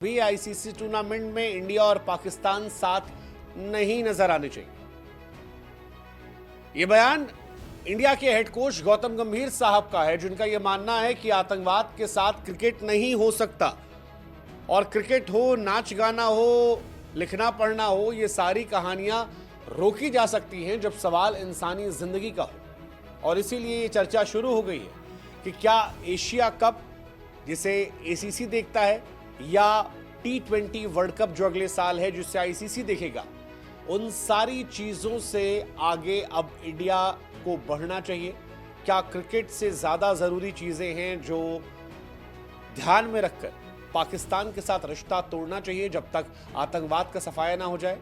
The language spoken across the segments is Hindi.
भी आईसीसी टूर्नामेंट में इंडिया और पाकिस्तान साथ नहीं नजर आने चाहिए। यह बयान इंडिया के हेड कोच गौतम गंभीर साहब का है, जिनका यह मानना है कि आतंकवाद के साथ क्रिकेट नहीं हो सकता और क्रिकेट हो, नाच गाना हो, लिखना पढ़ना हो, ये सारी कहानियां रोकी जा सकती हैं जब सवाल इंसानी जिंदगी का हो। और इसीलिए ये चर्चा शुरू हो गई है कि क्या एशिया कप, जिसे एसीसी देखता है, या T20 वर्ल्ड कप जो अगले साल है जिससे आईसीसी देखेगा, उन सारी चीजों से आगे अब इंडिया को बढ़ना चाहिए। क्या क्रिकेट से ज्यादा जरूरी चीजें हैं जो ध्यान में रखकर पाकिस्तान के साथ रिश्ता तोड़ना चाहिए जब तक आतंकवाद का सफाया ना हो जाए?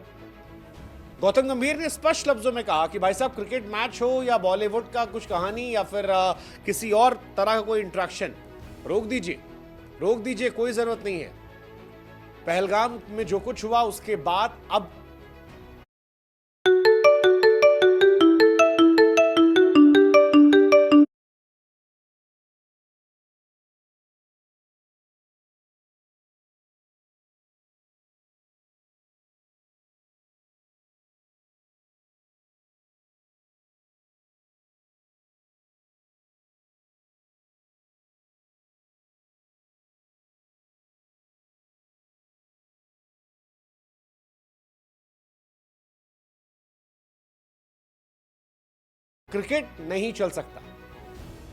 गौतम गंभीर ने स्पष्ट लफ्जों में कहा कि भाई साहब, क्रिकेट मैच हो या बॉलीवुड का कुछ कहानी या फिर किसी और तरह का कोई इंट्रैक्शन, रोक दीजिए, कोई जरूरत नहीं है। पहलगाम में जो कुछ हुआ उसके बाद अब क्रिकेट नहीं चल सकता।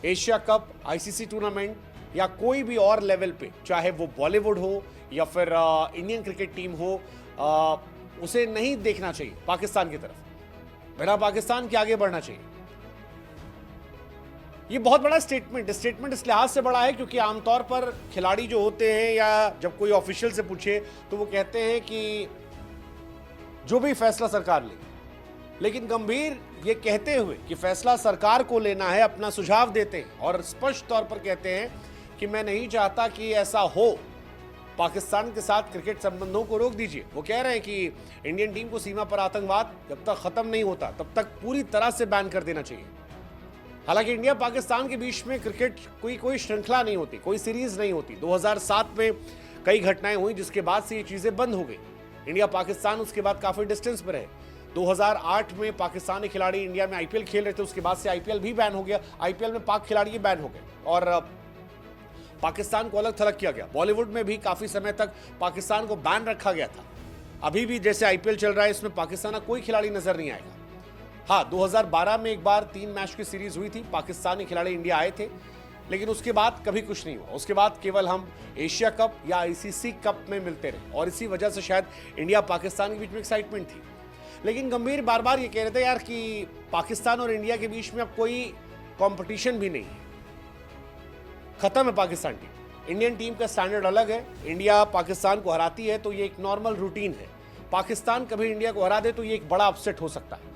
एशिया कप, आईसीसी टूर्नामेंट या कोई भी और लेवल पे, चाहे वो बॉलीवुड हो या फिर इंडियन क्रिकेट टीम हो, उसे नहीं देखना चाहिए पाकिस्तान की तरफ। बिना पाकिस्तान के आगे बढ़ना चाहिए। ये बहुत बड़ा स्टेटमेंट इस लिहाज से बड़ा है क्योंकि आमतौर पर खिलाड़ी जो होते हैं या जब कोई ऑफिशियल से पूछे तो वो कहते हैं कि जो भी फैसला सरकार ले, लेकिन गंभीर ये कहते हुए कि फैसला सरकार को लेना है, अपना सुझाव देते हैं और स्पष्ट तौर पर कहते हैं कि मैं नहीं चाहता कि ऐसा हो। पाकिस्तान के साथ क्रिकेट संबंधों को रोक दीजिए। वो कह रहे हैं कि इंडियन टीम को सीमा पर आतंकवाद जब तक खत्म नहीं होता तब तक पूरी तरह से बैन कर देना चाहिए। हालांकि इंडिया पाकिस्तान के बीच में क्रिकेट कोई श्रृंखला नहीं होती, कोई सीरीज नहीं होती। 2007 में कई घटनाएं हुई जिसके बाद से ये चीजें बंद हो गई। इंडिया पाकिस्तान उसके बाद काफी डिस्टेंस पर है। 2008 में पाकिस्तानी खिलाड़ी इंडिया में आईपीएल खेल रहे थे, उसके बाद से आईपीएल भी बैन हो गया। आईपीएल में पाक खिलाड़ी बैन हो गए और पाकिस्तान को अलग थलग किया गया। बॉलीवुड में भी काफी समय तक पाकिस्तान को बैन रखा गया था। अभी भी जैसे आईपीएल चल रहा है, इसमें पाकिस्तान का कोई खिलाड़ी नजर नहीं आएगा। हाँ, 2012 में एक बार 3 मैच की सीरीज हुई थी, पाकिस्तानी खिलाड़ी इंडिया आए थे, लेकिन उसके बाद कभी कुछ नहीं हुआ। उसके बाद केवल हम एशिया कप या आईसीसी कप में मिलते रहे और इसी वजह से शायद इंडिया पाकिस्तान के बीच में एक्साइटमेंट थी। लेकिन गंभीर बार बार ये कह रहे थे यार कि पाकिस्तान और इंडिया के बीच में अब कोई कंपटीशन भी नहीं है, खत्म है पाकिस्तान टीम। इंडियन टीम का स्टैंडर्ड अलग है। इंडिया पाकिस्तान को हराती है तो ये एक नॉर्मल रूटीन है। पाकिस्तान कभी इंडिया को हरा दे तो ये एक बड़ा अपसेट हो सकता है।